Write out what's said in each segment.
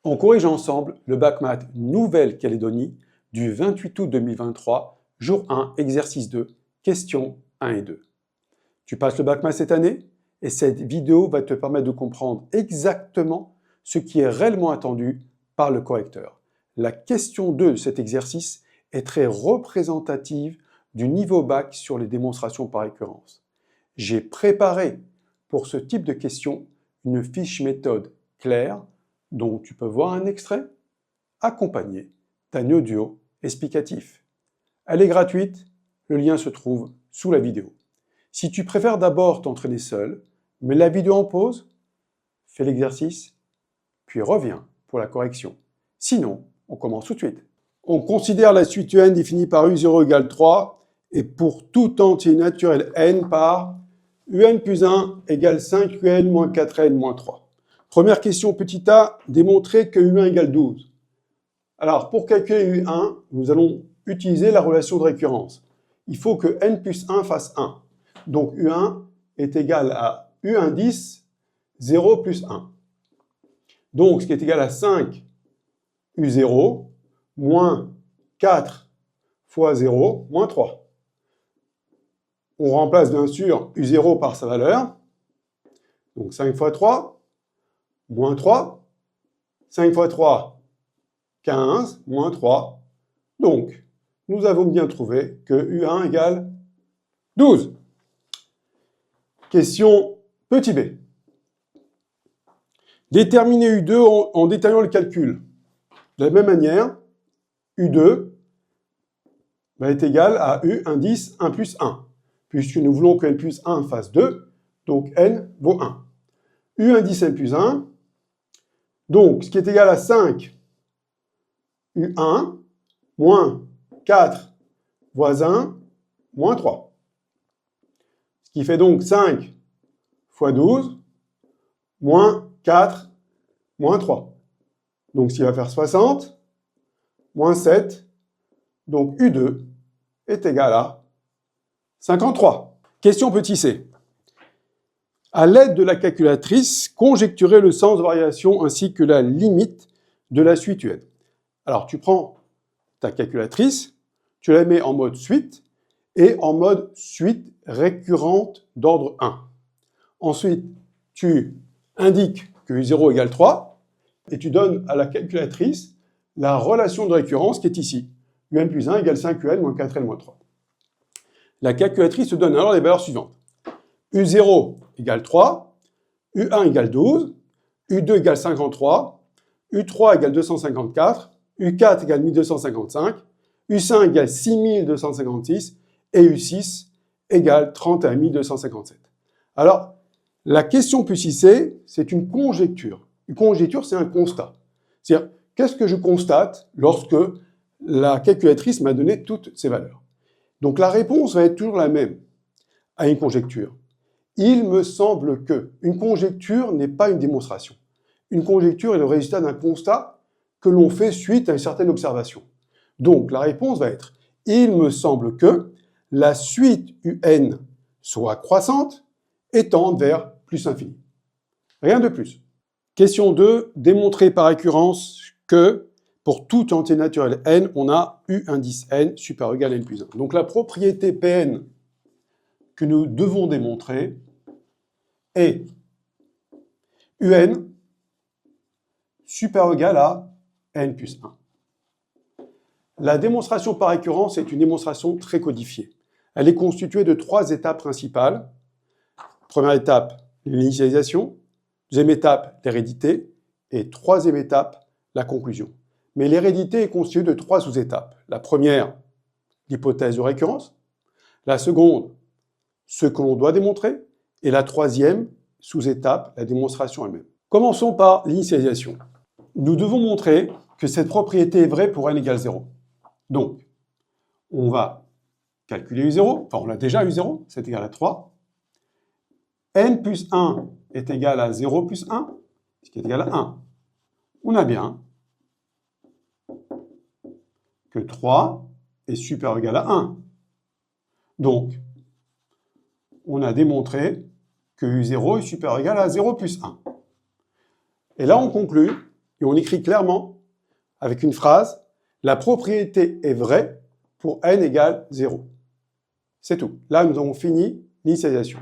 On corrige ensemble le bac maths Nouvelle-Calédonie du 28 août 2023, jour 1, exercice 2, questions 1 et 2. Tu passes le bac maths cette année et cette vidéo va te permettre de comprendre exactement ce qui est réellement attendu par le correcteur. La question 2 de cet exercice est très représentative du niveau bac sur les démonstrations par récurrence. J'ai préparé pour ce type de questions une fiche méthode claire dont tu peux voir un extrait accompagné d'un audio explicatif. Elle est gratuite, le lien se trouve sous la vidéo. Si tu préfères d'abord t'entraîner seul, mets la vidéo en pause, fais l'exercice, puis reviens pour la correction. Sinon, on commence tout de suite. On considère la suite UN définie par U0 égale 3 et pour tout entier naturel n par UN plus 1 égale 5UN moins 4n moins 3. Première question, petit a, démontrer que U1 égale 12. Alors, pour calculer U1, nous allons utiliser la relation de récurrence. Il faut que n plus 1 fasse 1. Donc, U1 est égal à U indice 0 plus 1. Donc, ce qui est égal à 5 U0 moins 4 fois 0 moins 3. On remplace bien sûr U0 par sa valeur. Donc, 5 fois 3, moins 3. 5 fois 3, 15, moins 3. Donc, nous avons bien trouvé que U1 égale 12. Question petit b. Déterminer U2 en détaillant le calcul. De la même manière, U2 va être égal à U indice 1 plus 1, puisque nous voulons que n plus 1 fasse 2, donc n vaut 1. U indice n plus 1, donc ce qui est égal à 5 U1 moins 4 voisin moins 3. Ce qui fait donc 5 fois 12 moins 4 moins 3. Donc ce qui va faire 60 moins 7. Donc U2 est égal à 53. Question petit c. À l'aide de la calculatrice, conjecturer le sens de variation ainsi que la limite de la suite UN. Alors, tu prends ta calculatrice, tu la mets en mode suite et en mode suite récurrente d'ordre 1. Ensuite, tu indiques que U0 égale 3 et tu donnes à la calculatrice la relation de récurrence qui est ici. UN plus 1 égale 5UN moins 4N moins 3. La calculatrice te donne alors les valeurs suivantes. U0 égale 3, U1 égale 12, U2 égale 53, U3 égale 254, U4 égale 1255, U5 égale 6256 et U6 égale 31 257. Alors, la question plus C, c'est une conjecture. Une conjecture, c'est un constat. C'est-à-dire, qu'est-ce que je constate lorsque la calculatrice m'a donné toutes ces valeurs? Donc, la réponse va être toujours la même à une conjecture. Il me semble que une conjecture n'est pas une démonstration. Une conjecture est le résultat d'un constat que l'on fait suite à une certaine observation. Donc, la réponse va être « Il me semble que la suite UN soit croissante et tende vers plus infini. » Rien de plus. Question 2. Démontrer par récurrence que pour tout entier naturel n, on a U indice n supérieur ou égal à n plus 1. Donc, la propriété Pn que nous devons démontrer est UN supérieur ou égal à n plus 1. La démonstration par récurrence est une démonstration très codifiée. Elle est constituée de 3 étapes principales. Première étape, l'initialisation. Deuxième étape, l'hérédité. Et troisième étape, la conclusion. Mais l'hérédité est constituée de 3 sous-étapes. La première, l'hypothèse de récurrence. La seconde, ce que l'on doit démontrer. Et la troisième sous-étape, la démonstration elle-même. Commençons par l'initialisation. Nous devons montrer que cette propriété est vraie pour n égale 0. Donc, on va calculer U0. Enfin, on a déjà U0, c'est égal à 3. N plus 1 est égal à 0 plus 1, ce qui est égal à 1. On a bien que 3 est supérieur ou égal à 1. Donc, on a démontré que U0 est supérieur ou égal à 0 plus 1. Et là, on conclut, et on écrit clairement, avec une phrase, la propriété est vraie pour n égale 0. C'est tout. Là, nous avons fini l'initialisation.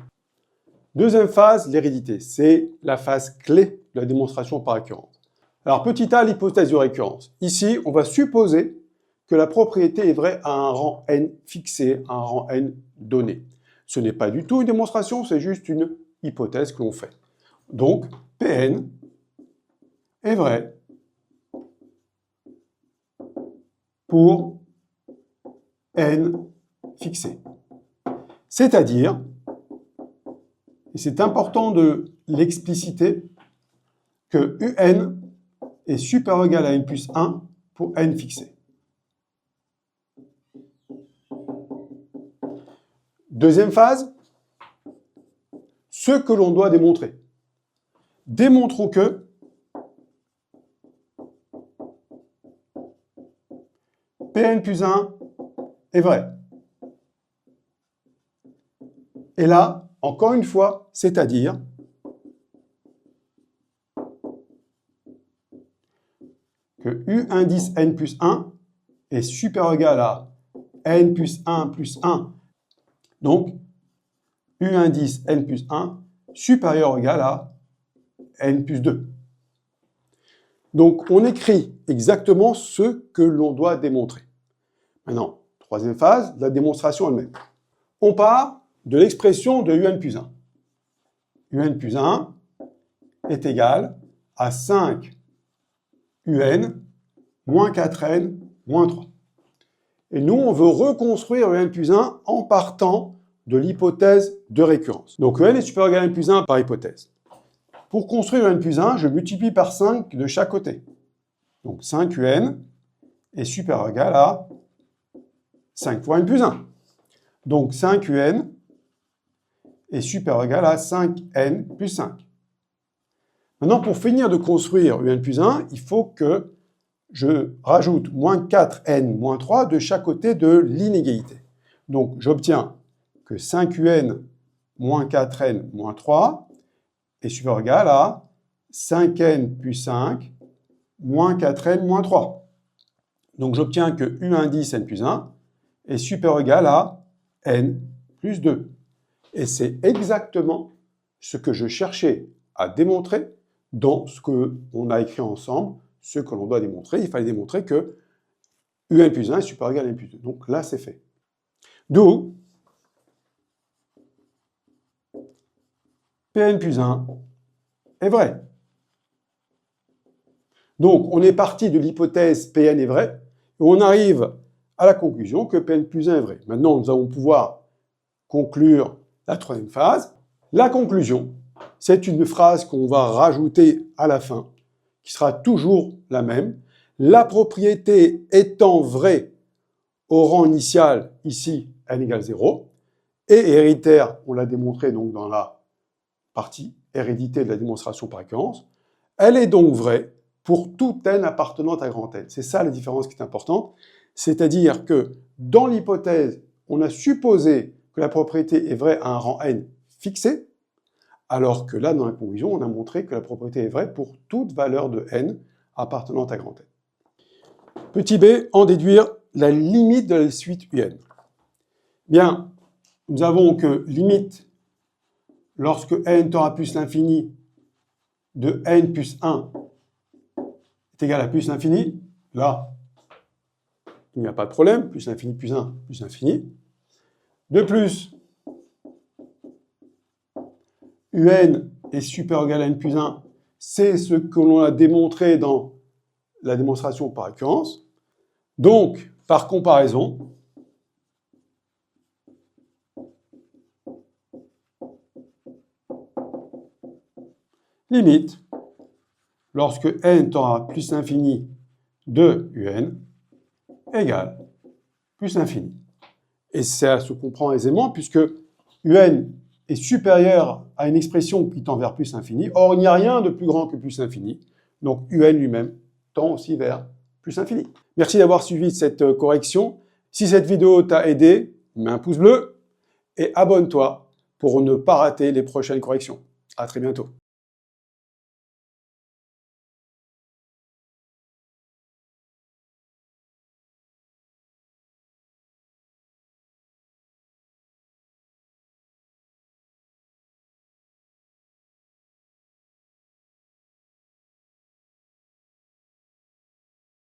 Deuxième phase, l'hérédité. C'est la phase clé de la démonstration par récurrence. Alors, petit a, l'hypothèse de récurrence. Ici, on va supposer que la propriété est vraie à un rang n fixé, à un rang n donné. Ce n'est pas du tout une démonstration, c'est juste une hypothèse que l'on fait. Donc, Pn est vrai pour n fixé. C'est-à-dire, et c'est important de l'expliciter, que un est supérieur ou égal à n plus 1 pour n fixé. Deuxième phase, ce que l'on doit démontrer. Démontrons que Pn plus 1 est vrai. Et là, encore une fois, c'est-à-dire que U indice n plus 1 est supérieur ou égal à n plus 1. Donc, U indice n plus 1 supérieur ou égal à n plus 2. Donc, on écrit exactement ce que l'on doit démontrer. Maintenant, troisième phase, la démonstration elle-même. On part de l'expression de un plus 1. Un plus 1 est égal à 5 un moins 4n moins 3. Et nous, on veut reconstruire un plus 1 en partant de l'hypothèse de récurrence. Donc, n est supérieur ou égal à n plus 1 par hypothèse. Pour construire n plus 1, je multiplie par 5 de chaque côté. Donc, 5 un est supérieur ou égal à 5 fois n plus 1. Donc, 5 un est supérieur ou égal à 5n plus 5. Maintenant, pour finir de construire un plus 1, il faut que je rajoute moins 4n moins 3 de chaque côté de l'inégalité. Donc, j'obtiens que 5un moins 4n moins 3 est supérieur ou égal à 5n plus 5 moins 4n moins 3. Donc, j'obtiens que U indice n plus 1 est supérieur ou égal à n plus 2. Et c'est exactement ce que je cherchais à démontrer dans ce qu'on a écrit ensemble, ce que l'on doit démontrer. Il fallait démontrer que Un plus 1 est supérieur ou égal à n plus 2. Donc là, c'est fait. D'où Pn plus 1 est vrai. Donc, on est parti de l'hypothèse Pn est vrai, et on arrive à la conclusion que Pn plus 1 est vrai. Maintenant, nous allons pouvoir conclure la troisième phase. La conclusion, c'est une phrase qu'on va rajouter à la fin, qui sera toujours la même. La propriété étant vraie au rang initial, ici, n égale 0, et héréditaire, on l'a démontré donc dans la partie hérédité de la démonstration par récurrence, elle est donc vraie pour tout n appartenant à grand N. C'est ça la différence qui est importante, c'est-à-dire que dans l'hypothèse, on a supposé que la propriété est vraie à un rang n fixé, alors que là, dans la conclusion, on a montré que la propriété est vraie pour toute valeur de n appartenant à grand N. Petit b, en déduire la limite de la suite un. Bien, nous avons que limite, lorsque n tend à plus l'infini, de n plus 1 est égal à plus l'infini, là, il n'y a pas de problème, plus l'infini plus 1, plus l'infini. De plus, un est supérieur ou égal à n plus 1, c'est ce que l'on a démontré dans la démonstration par récurrence. Donc, par comparaison, limite, lorsque n tend à plus l'infini de un égale plus l'infini. Et ça se comprend aisément puisque un est supérieur à une expression qui tend vers plus l'infini. Or, il n'y a rien de plus grand que plus l'infini. Donc, un lui-même tend aussi vers plus l'infini. Merci d'avoir suivi cette correction. Si cette vidéo t'a aidé, mets un pouce bleu et abonne-toi pour ne pas rater les prochaines corrections. À très bientôt.